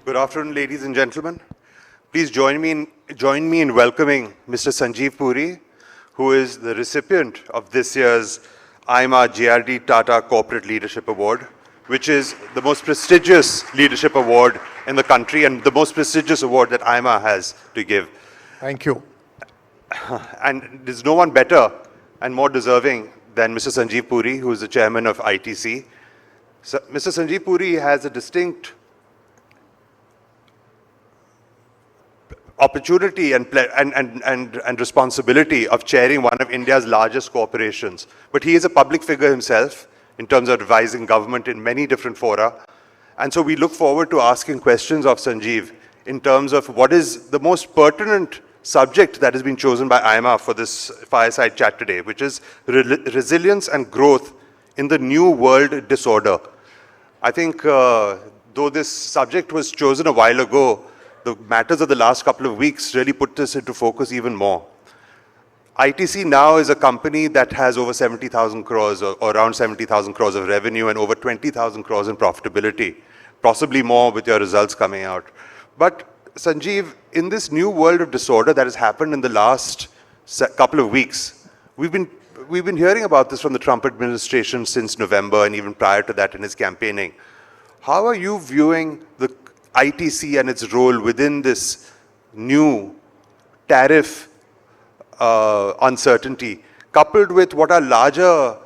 Good afternoon, ladies and gentlemen. Please join me in welcoming Mr. Sanjiv Puri, who is the recipient of this year's ITC GRD Tata Corporate Leadership Award, which is the most prestigious leadership award in the country and the most prestigious award that ITC has to give. Thank you. And there's no one better and more deserving than Mr. Sanjiv Puri, who is the chairman of ITC. So, Mr. Sanjiv Puri has a distinct opportunity and responsibility of chairing one of India's largest corporations. But he is a public figure himself in terms of advising government in many different fora. And so we look forward to asking questions of Sanjiv in terms of what is the most pertinent subject that has been chosen by ITC for this fireside chat today, which is resilience and growth in the new world disorder. I think though this subject was chosen a while ago, the matters of the last couple of weeks really put this into focus even more. ITC now is a company that has over 70,000 crores or around 70,000 crores of revenue and over 20,000 crores in profitability, possibly more with your results coming out. But Sanjiv, in this new world of disorder that has happened in the last couple of weeks, we've been hearing about this from the Trump administration since November and even prior to that in his campaigning. How are you viewing the ITC and its role within this new tariff uncertainty, coupled with what are larger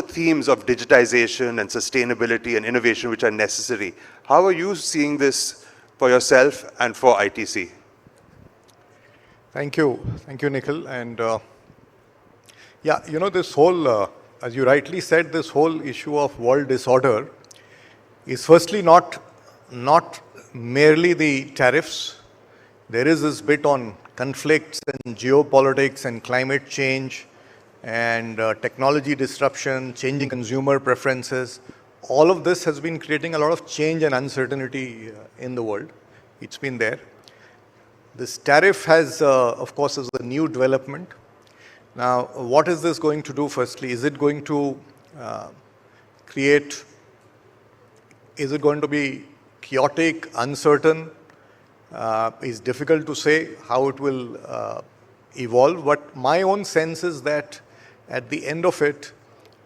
themes of digitization and sustainability and innovation which are necessary? How are you seeing this for yourself and for ITC? Thank you, Nikhil. And this whole, as you rightly said, this whole issue of world disorder is firstly not merely the tariffs. There is this bit on conflicts and geopolitics and climate change and technology disruption, changing consumer preferences. All of this has been creating a lot of change and uncertainty in the world. It's been there. This tariff has, of course, is a new development. Now, what is this going to do firstly? Is it going to is it going to be chaotic, uncertain? It's difficult to say how it will evolve, but my own sense is that at the end of it,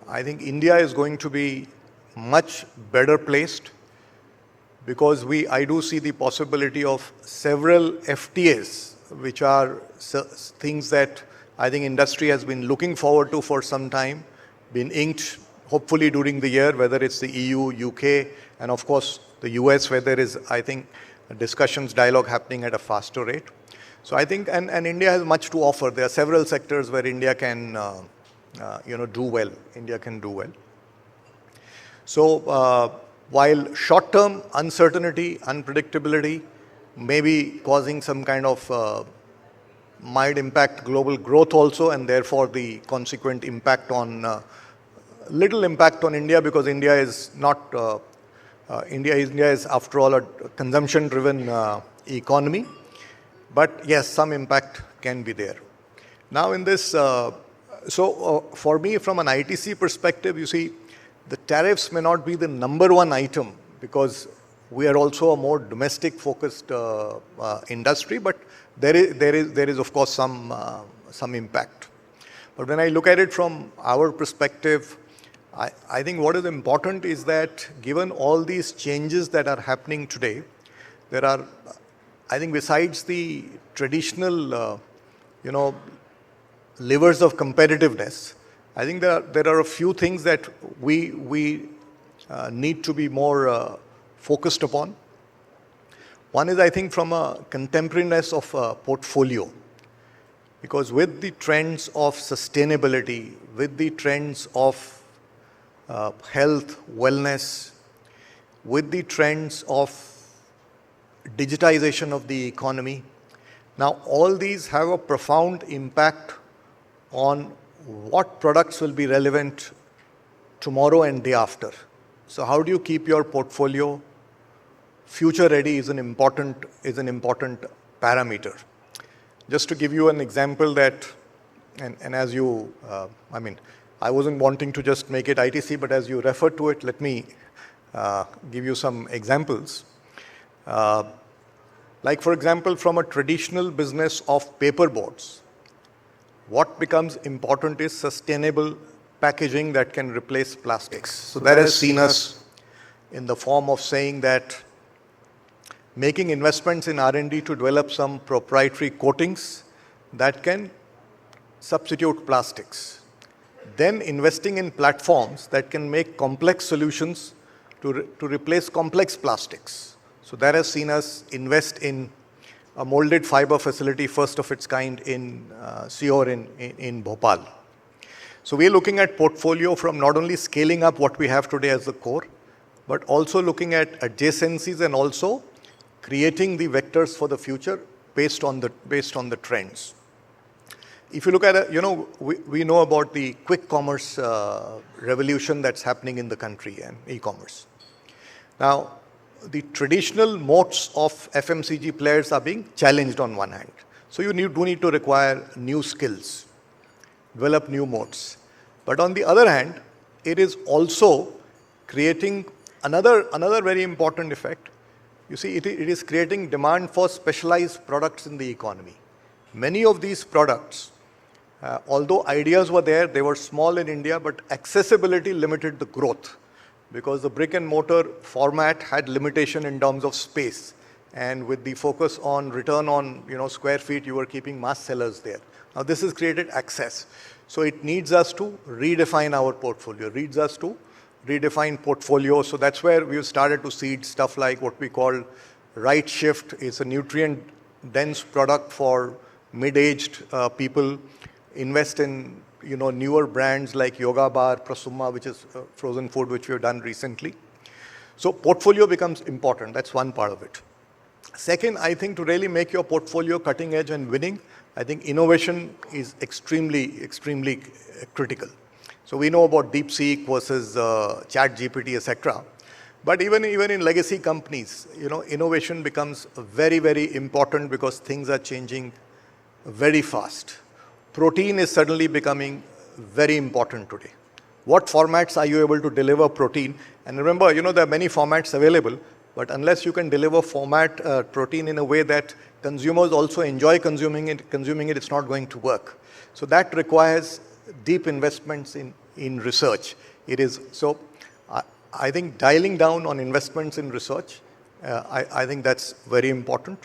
I think India is going to be much better placed because I do see the possibility of several FTAs, which are things that I think industry has been looking forward to for some time, been inked hopefully during the year, whether it's the EU, UK, and of course the US, where there is, I think, discussions, dialogue happening at a faster rate. So I think, and India has much to offer. There are several sectors where India can, do well. India can do well. So while short-term uncertainty, unpredictability may be causing some kind of might impact global growth also, and therefore the consequent impact on little impact on India, because India is not India is after all a consumption-driven economy. But yes, some impact can be there. Now in this, for me, from an ITC perspective, you see, the tariffs may not be the number one item because we are also a more domestic-focused industry, but there is of course some impact. But when I look at it from our perspective, I think what is important is that given all these changes that are happening today, there are, I think besides the traditional, levers of competitiveness, I think there are a few things that we need to be more focused upon. One is, I think, from a contemporariness of a portfolio. Because with the trends of sustainability, with the trends of health, wellness, with the trends of digitization of the economy, now all these have a profound impact on what products will be relevant tomorrow and day after. So how do you keep your portfolio future ready is an important parameter. Just to give you an example that, and as you, I wasn't wanting to just make it ITC, but as you refer to it, let me give you some examples. Like for example, from a traditional business of paper boards, what becomes important is sustainable packaging that can replace plastics. So that has seen us in the form of saying that making investments in R&D to develop some proprietary coatings that can substitute plastics. Then investing in platforms that can make complex solutions to replace complex plastics. So that has seen us invest in a molded fiber facility, first of its kind in Seor in Bhopal. So we're looking at portfolio from not only scaling up what we have today as the core, but also looking at adjacencies and also creating the vectors for the future based on the trends. If you look at, we know about the quick commerce revolution that's happening in the country and e-commerce. Now, the traditional moats of FMCG players are being challenged on one hand. So you do need to require new skills, develop new moats. But on the other hand, it is also creating another very important effect. You see, it is creating demand for specialized products in the economy. Many of these products, although ideas were there, they were small in India, but accessibility limited the growth because the brick and mortar format had limitation in terms of space. And with the focus on return on square feet, you were keeping mass sellers there. Now this has created access. So it needs us to redefine our portfolio, redefine portfolio. So that's where we've started to seed stuff like what we call Right Shift. It's a nutrient-dense product for mid-aged people. Invest in newer brands like Yoga Bar, Prasumma, which is frozen food, which we've done recently. So portfolio becomes important. That's one part of it. Second, I think to really make your portfolio cutting edge and winning, I think innovation is extremely critical. So we know about DeepSeek versus ChatGPT, etc. But even in legacy companies, innovation becomes very important because things are changing very fast. Protein is suddenly becoming very important today. What formats are you able to deliver protein? And remember, there are many formats available, but unless you can deliver protein in a way that consumers also enjoy consuming it, it's not going to work. So that requires deep investments in research. I think dialing down on investments in research, I think that's very important.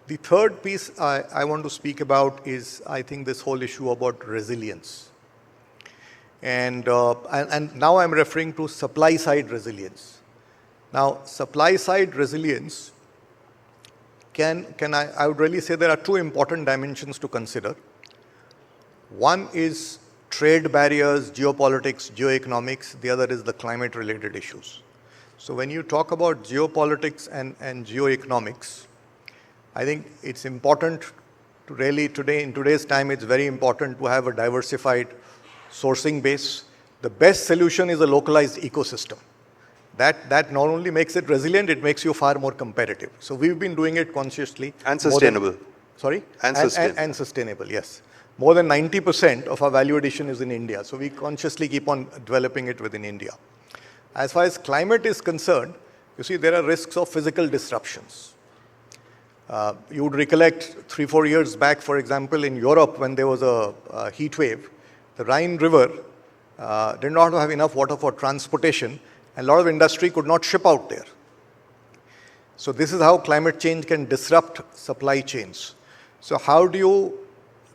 The third piece I want to speak about is, I think, this whole issue about resilience. And now I'm referring to supply side resilience. Now, supply side resilience I would really say there are two important dimensions to consider. One is trade barriers, geopolitics, geoeconomics. The other is the climate related issues. So when you talk about geopolitics and geoeconomics, I think it's important to really in today's time, it's very important to have a diversified sourcing base. The best solution is a localized ecosystem. That not only makes it resilient, it makes you far more competitive. So we've been doing it consciously. And sustainable. Sorry? And sustainable. And sustainable, yes. More than 90% of our value addition is in India. So we consciously keep on developing it within India. As far as climate is concerned, you see, there are risks of physical disruptions. You would recollect 3-4 years back, for example, in Europe, when there was a heat wave, the Rhine River did not have enough water for transportation, and a lot of industry could not ship out there. So this is how climate change can disrupt supply chains. So how do you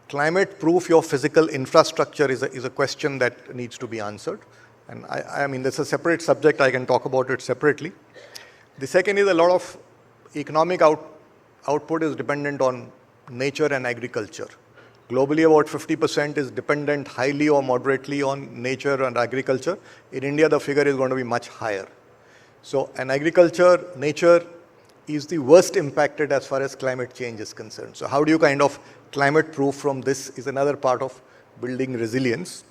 climate-proof your physical infrastructure is a question that needs to be answered. And I mean, that's a separate subject. I can talk about it separately. The second is a lot of economic output is dependent on nature and agriculture. Globally, about 50% is dependent highly or moderately on nature and agriculture. In India, the figure is going to be much higher. So, and agriculture, nature is the worst impacted as far as climate change is concerned. So how do you kind of climate proof from this is another part of building resilience.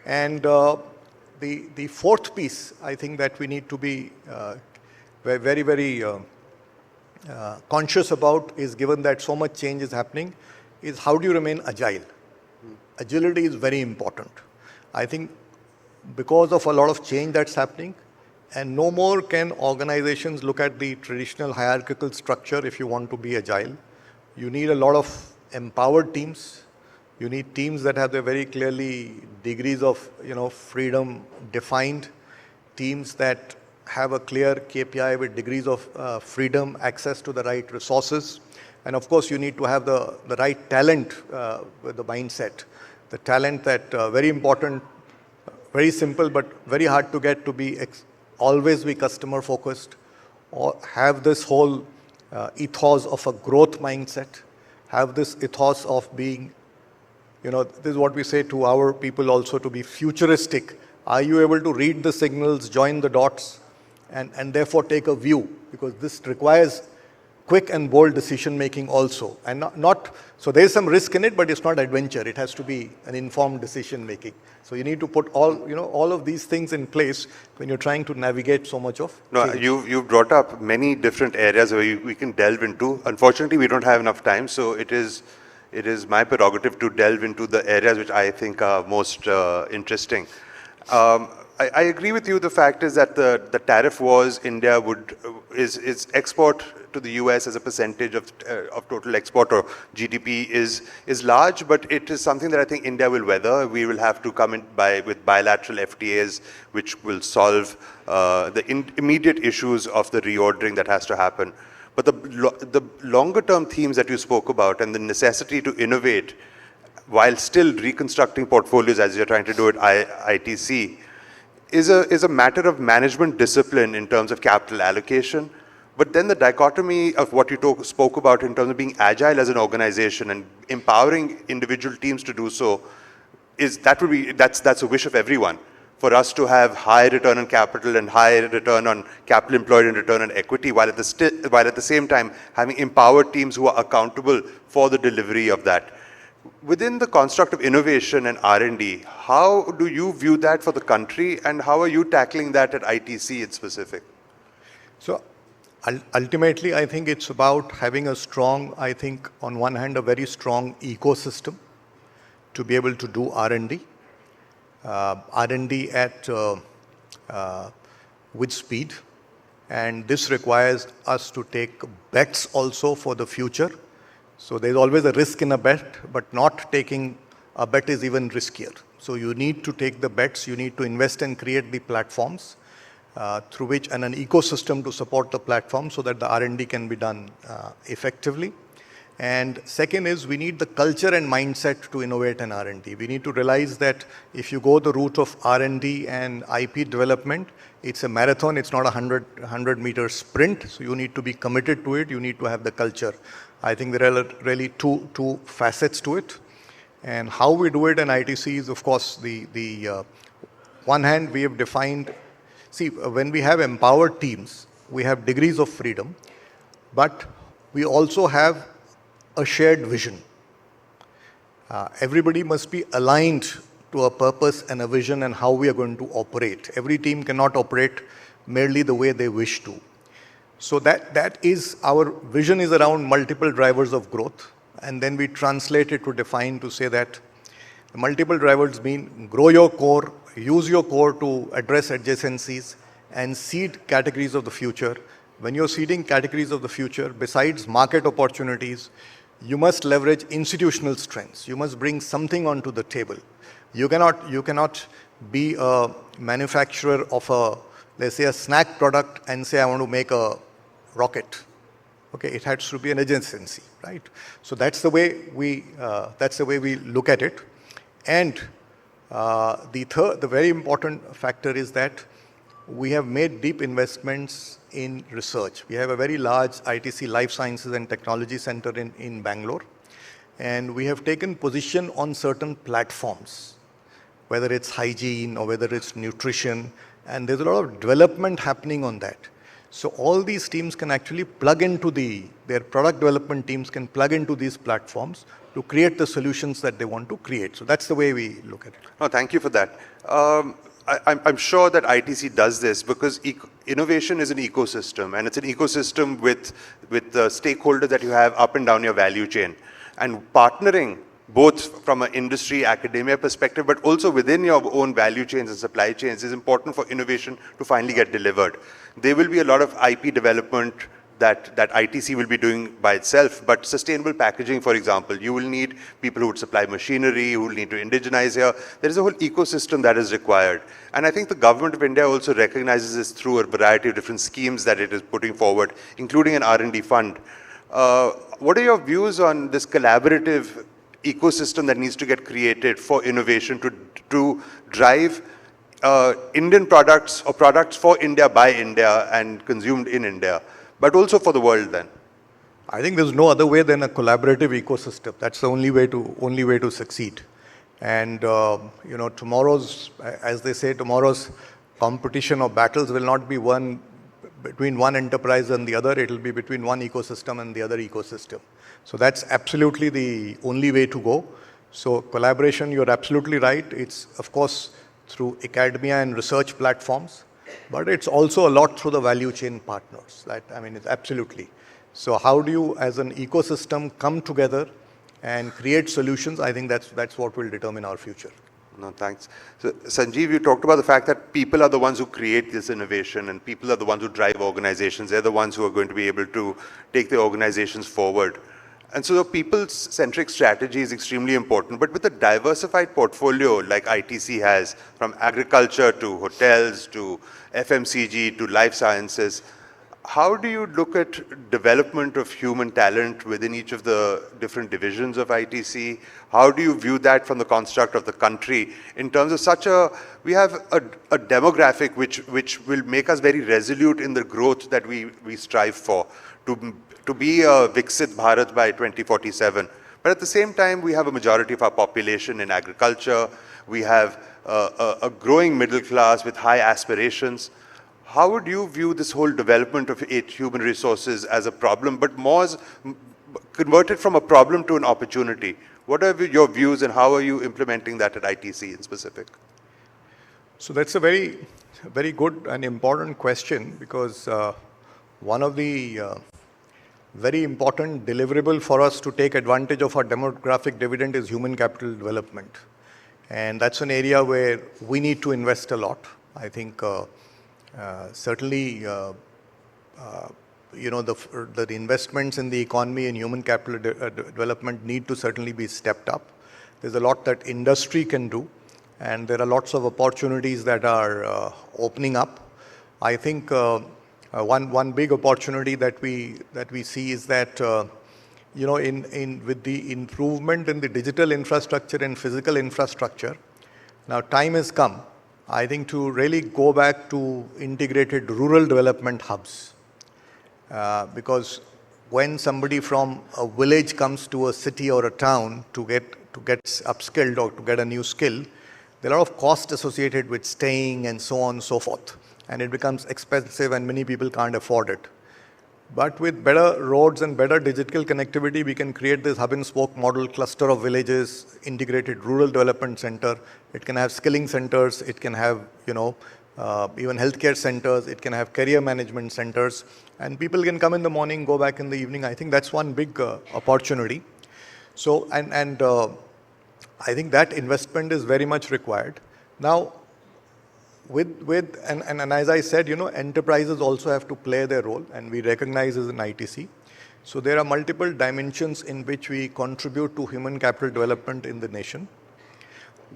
And the fourth piece, I think, that we need to be very conscious about is, given that so much change is happening, is how do you remain agile? Agility is very important. I think because of a lot of change that's happening, And no more can organizations look at the traditional hierarchical structure if you want to be agile. You need a lot of empowered teams. You need teams that have their very clearly degrees of freedom defined, teams that have a clear KPI with degrees of freedom, access to the right resources. And of course, you need to have the right talent with the mindset. The talent that, very important, very simple, but very hard to get, to be always be customer focused, or have this whole ethos of a growth mindset, have this ethos of being, this is what we say to our people also, to be futuristic. Are you able to read the signals, join the dots, and therefore take a view? Because this requires quick and bold decision making also, and so there is some risk in it, but it's not adventure. It has to be an informed decision making. So you need to put all of these things in place when you're trying to navigate so much of change. You've brought up many different areas where we can delve into. Unfortunately, we don't have enough time, so it is my prerogative to delve into the areas which I think are most interesting. I agree with you. The fact is that the tariff wars, India is export to the US as a percentage of total export or GDP is large, but it is something that I think India will weather. We will have to come in with bilateral FTAs, which will solve the immediate issues of the reordering that has to happen. But the longer term themes that you spoke about and the necessity to innovate while still reconstructing portfolios as you're trying to do at ITC is a matter of management discipline in terms of capital allocation. But then the dichotomy of what you spoke about in terms of being agile as an organization and empowering individual teams to do so, that's a wish of everyone. For us to have high return on capital and high return on capital employed and return on equity, while at the same time having empowered teams who are accountable for the delivery of that. Within the construct of innovation and R&D, how do you view that for the country, and how are you tackling that at ITC in specific? So ultimately, I think it's about having a strong, I think on one hand, a very strong ecosystem to be able to do R&D. R&D with speed, and this requires us to take bets also for the future. So there's always a risk in a bet, but not taking a bet is even riskier. So you need to take the bets, you need to invest and create the platforms through which, and an ecosystem to support the platform so that the R&D can be done effectively. And second is, we need the culture and mindset to innovate in R&D. We need to realize that if you go the route of R&D and IP development, it's a marathon, it's not a 100-meter sprint. So you need to be committed to it, you need to have the culture. I think there are really two facets to it. And how we do it in ITC is, of course, the one hand we have defined, when we have empowered teams, we have degrees of freedom, but we also have a shared vision. Everybody must be aligned to a purpose and a vision and how we are going to operate. Every team cannot operate merely the way they wish to. So that is, our vision is around multiple drivers of growth, and then we translate it to define to say that the multiple drivers mean grow your core, use your core to address adjacencies, and seed categories of the future. When you're seeding categories of the future, besides market opportunities, you must leverage institutional strengths. You must bring something onto the table. You cannot be a manufacturer of let's say a snack product and say, I want to make a rocket. Okay, it has to be an adjacency, right? So that's the way we look at it. And the very important factor is that we have made deep investments in research. We have a very large ITC Life Sciences and Technology Center in Bangalore. And we have taken position on certain platforms, whether it's hygiene or whether it's nutrition. And there's a lot of development happening on that. So all these teams can actually plug into their product development teams can plug into these platforms to create the solutions that they want to create. So that's the way we look at it. No, thank you for that. I'm sure that ITC does this because innovation is an ecosystem, and it's an ecosystem with the stakeholders that you have up and down your value chain. And partnering both from an industry, academia perspective, but also within your own value chains and supply chains, is important for innovation to finally get delivered. There will be a lot of IP development that ITC will be doing by itself, but sustainable packaging, for example, you will need people who would supply machinery, who will need to indigenize here. There is a whole ecosystem that is required. And I think the government of India also recognizes this through a variety of different schemes that it is putting forward, including an R&D fund. What are your views on this collaborative ecosystem that needs to get created for innovation to drive Indian products or products for India by India and consumed in India, but also for the world then? I think there's no other way than a collaborative ecosystem. That's the only way to succeed. And tomorrow's, as they say, tomorrow's competition or battles will not be won between one enterprise and the other. It will be between one ecosystem and the other ecosystem. So that's absolutely the only way to go. So collaboration, you're absolutely right. It's of course through academia and research platforms, but it's also a lot through the value chain partners. It's absolutely. So how do you as an ecosystem come together and create solutions? I think that's what will determine our future. No, thanks. So, Sanjiv, you talked about the fact that people are the ones who create this innovation and people are the ones who drive organizations. They're the ones who are going to be able to take the organizations forward. And so the people-centric strategy is extremely important. But with a diversified portfolio like ITC has, from agriculture to hotels to FMCG to life sciences, how do you look at development of human talent within each of the different divisions of ITC? How do you view that from the construct of the country in terms of we have a demographic which will make us very resolute in the growth that we strive for, to be a Viksit Bharat by 2047. But at the same time, we have a majority of our population in agriculture. We have a growing middle class with high aspirations. How would you view this whole development of human resources as a problem, but more as converted from a problem to an opportunity? What are your views and how are you implementing that at ITC in specific? So that's a very, very good and important question, because one of the very important deliverable for us to take advantage of our demographic dividend is human capital development. And that's an area where we need to invest a lot. I think certainly, the investments in the economy and human capital development need to certainly be stepped up. There's a lot that industry can do, and there are lots of opportunities that are opening up. I think one big opportunity that we see is that with the improvement in the digital infrastructure and physical infrastructure, now time has come, I think, to really go back to integrated rural development hubs. Because when somebody from a village comes to a city or a town to get upskilled or to get a new skill, there are a lot of costs associated with staying and so on and so forth. And it becomes expensive and many people can't afford it. But with better roads and better digital connectivity, we can create this hub and spoke model, cluster of villages, integrated rural development center. It can have skilling centers. It can have, even healthcare centers. It can have career management centers. And people can come in the morning, go back in the evening. I think that's one big opportunity. So, and I think that investment is very much required. Now, and as I said, enterprises also have to play their role, and we recognize as an ITC. So there are multiple dimensions in which we contribute to human capital development in the nation.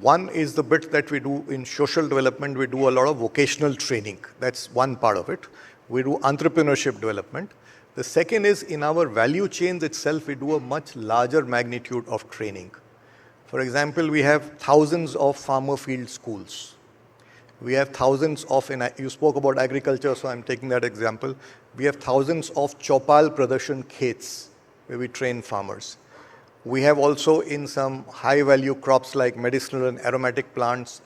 One is the bit that we do in social development. We do a lot of vocational training. That's one part of it. We do entrepreneurship development. The second is in our value chains itself, we do a much larger magnitude of training. For example, we have thousands of farmer field schools. We have thousands of, you spoke about agriculture, so I'm taking that example. We have thousands of Chopal Pradarshan Khets where we train farmers. We have also in some high value crops like medicinal and aromatic plants,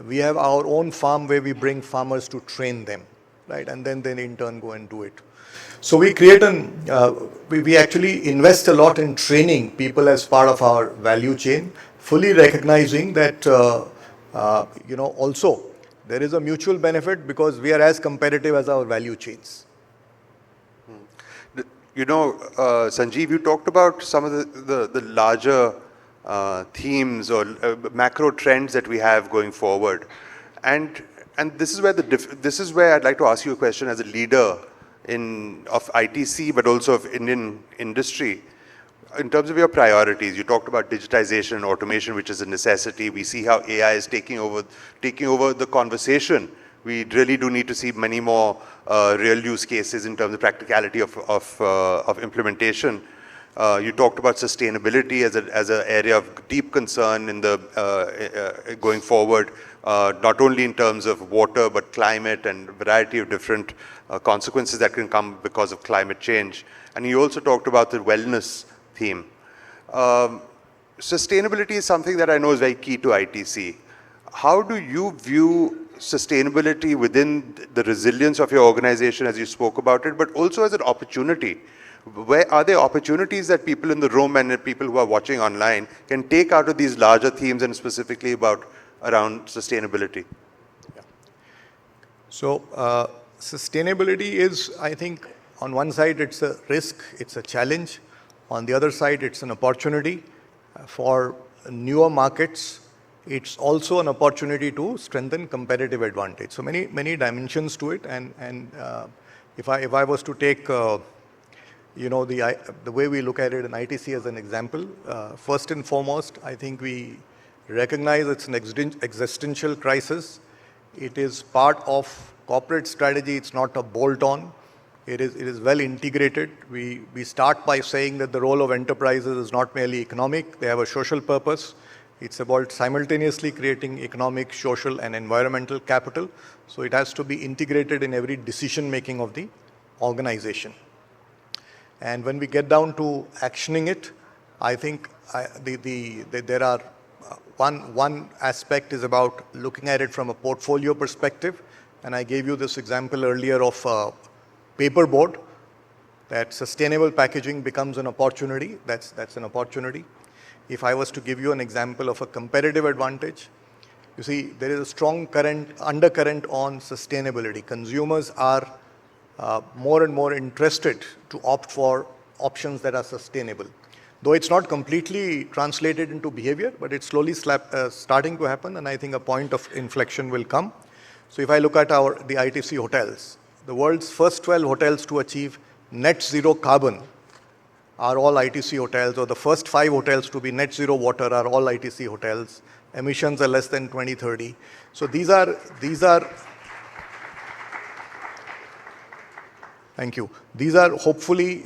we have our own farm where we bring farmers to train them, right? And then they in turn go and do it. So we create we actually invest a lot in training people as part of our value chain, fully recognizing that, also, there is a mutual benefit because we are as competitive as our value chains. Sanjiv, you talked about some of the larger themes or macro trends that we have going forward. And this is where this is where I'd like to ask you a question as a leader of ITC, but also of Indian industry. In terms of your priorities, you talked about digitization and automation, which is a necessity. We see how AI is taking over the conversation. We really do need to see many more real use cases in terms of practicality of implementation. You talked about sustainability as an area of deep concern in the going forward, not only in terms of water, but climate and variety of different consequences that can come because of climate change. And you also talked about the wellness theme. Sustainability is something that I know is very key to ITC. How do you view sustainability within the resilience of your organization as you spoke about it, but also as an opportunity? Where are there opportunities that people in the room and people who are watching online can take out of these larger themes and specifically around sustainability? Yeah. So sustainability is, I think, on one side it's a risk, it's a challenge. On the other side, it's an opportunity for newer markets. It's also an opportunity to strengthen competitive advantage. So many dimensions to it. And if I was to take the way we look at it in ITC as an example, first and foremost, I think we recognize it's an existential crisis. It is part of corporate strategy. It's not a bolt-on. It is well integrated. We start by saying that the role of enterprises is not merely economic, they have a social purpose. It's about simultaneously creating economic, social and environmental capital. So it has to be integrated in every decision making of the organization. And when we get down to actioning it, I think there are one aspect is about looking at it from a portfolio perspective. And I gave you this example earlier of paperboard, that sustainable packaging becomes an opportunity. That's an opportunity. If I was to give you an example of a competitive advantage, you see there is a strong undercurrent on sustainability. Consumers are more and more interested to opt for options that are sustainable. Though it's not completely translated into behavior, but it's slowly starting to happen, and I think a point of inflection will come. So if I look at the ITC hotels, the world's first 12 hotels to achieve net zero carbon are all ITC hotels, or the first 5 hotels to be net zero water are all ITC hotels. Emissions are less than 2030. So these are thank you. These are hopefully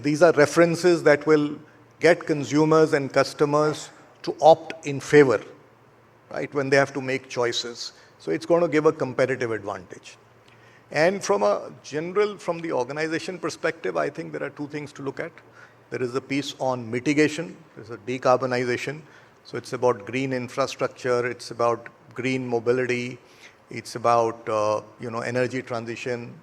these are references that will get consumers and customers to opt in favor, right, when they have to make choices. So it's going to give a competitive advantage. And from the organization perspective, I think there are 2 things to look at. There is a piece on mitigation, there's a decarbonization. So it's about green infrastructure, it's about green mobility, it's about energy transition,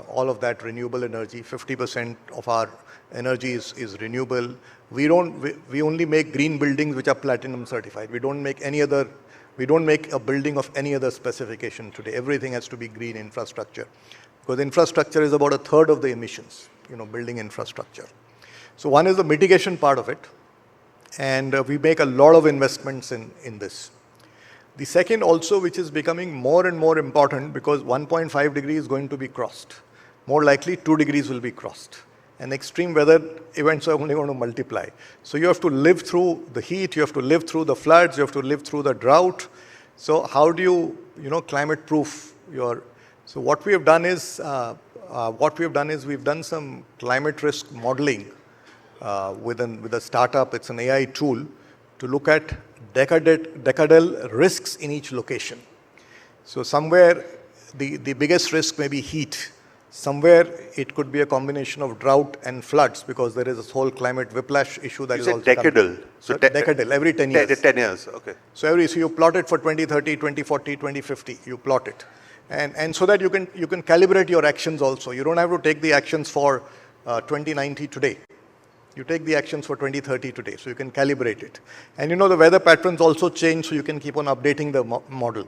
all of that renewable energy. 50% of our energy is renewable. We only make green buildings which are platinum certified. We don't make a building of any other specification today. Everything has to be green infrastructure, because infrastructure is about 1/3 of the emissions, building infrastructure. So one is the mitigation part of it, and we make a lot of investments in this. The second also, which is becoming more and more important, because 1.5 degrees is going to be crossed. More likely 2 degrees will be crossed. And extreme weather events are only going to multiply. So you have to live through the heat, you have to live through the floods, you have to live through the drought. So how do you climate proof your... So what we have done is, we've done some climate risk modeling with a startup. It's an AI tool to look at decadal risks in each location. So somewhere the biggest risk may be heat. Somewhere it could be a combination of drought and floods, because there is this whole climate whiplash issue that is also decadal. So decadal, every 10 years. 10 years, okay. So you plot it for 2030, 2040, 2050, you plot it. And so that you can calibrate your actions also. You don't have to take the actions for 2090 today. You take the actions for 2030 today, so you can calibrate it. And the weather patterns also change, so you can keep on updating the model.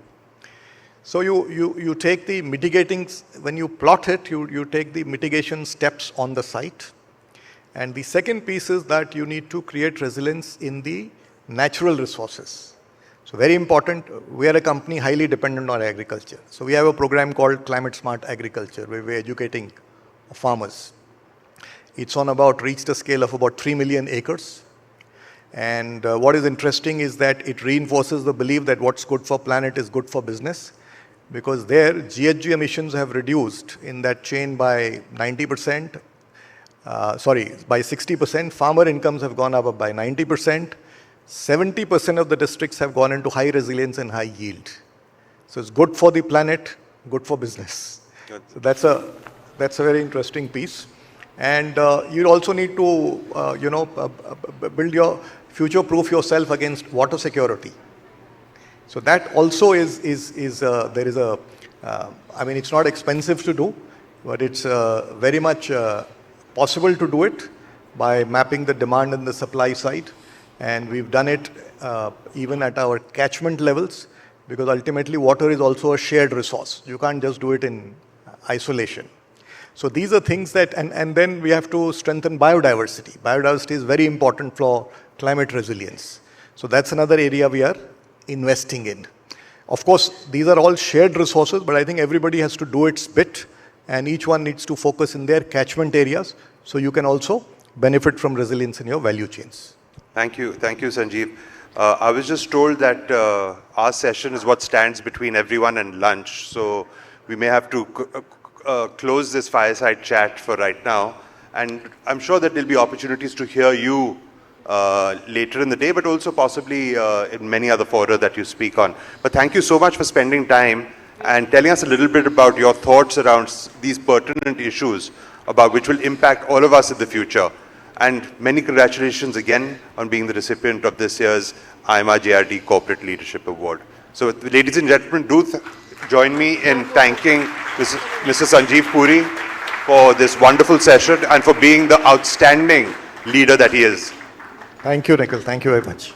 So you take the mitigating, when you plot it, you take the mitigation steps on the site, And the second piece is that you need to create resilience in the natural resources. So very important, we are a company highly dependent on agriculture. So we have a program called Climate Smart Agriculture, where we're educating farmers. It's on about, reached a scale of about 3 million acres. And what is interesting is that it reinforces the belief that what's good for planet is good for business, because their GHG emissions have reduced in that chain by 90%, by 60%. Farmer incomes have gone up by 90%. 70% of the districts have gone into high resilience and high yield. So it's good for the planet, good for business. Good. So that's a very interesting piece. And you also need to, build your future-proof yourself against water security. So that also is there is a, it's not expensive to do, but it's very much possible to do it by mapping the demand and the supply side. And we've done it even at our catchment levels, because ultimately water is also a shared resource. You can't just do it in isolation. So these are things that, and then we have to strengthen biodiversity. Biodiversity is very important for climate resilience. So that's another area we are investing in. Of course, these are all shared resources, but I think everybody has to do its bit, and each one needs to focus in their catchment areas, so you can also benefit from resilience in your value chains. Thank you, Sanjiv. I was just told that our session is what stands between everyone and lunch, so we may have to close this fireside chat for right now. And I'm sure that there'll be opportunities to hear you later in the day, but also possibly in many other fora that you speak on. But thank you so much for spending time and telling us a little bit about your thoughts around these pertinent issues about which will impact all of us in the future. And many congratulations again on being the recipient of this year's IMA JRD Corporate Leadership Award. So ladies and gentlemen, do join me in thanking Mr. Sanjiv Puri for this wonderful session and for being the outstanding leader that he is. Thank you, Nikhil. Thank you very much.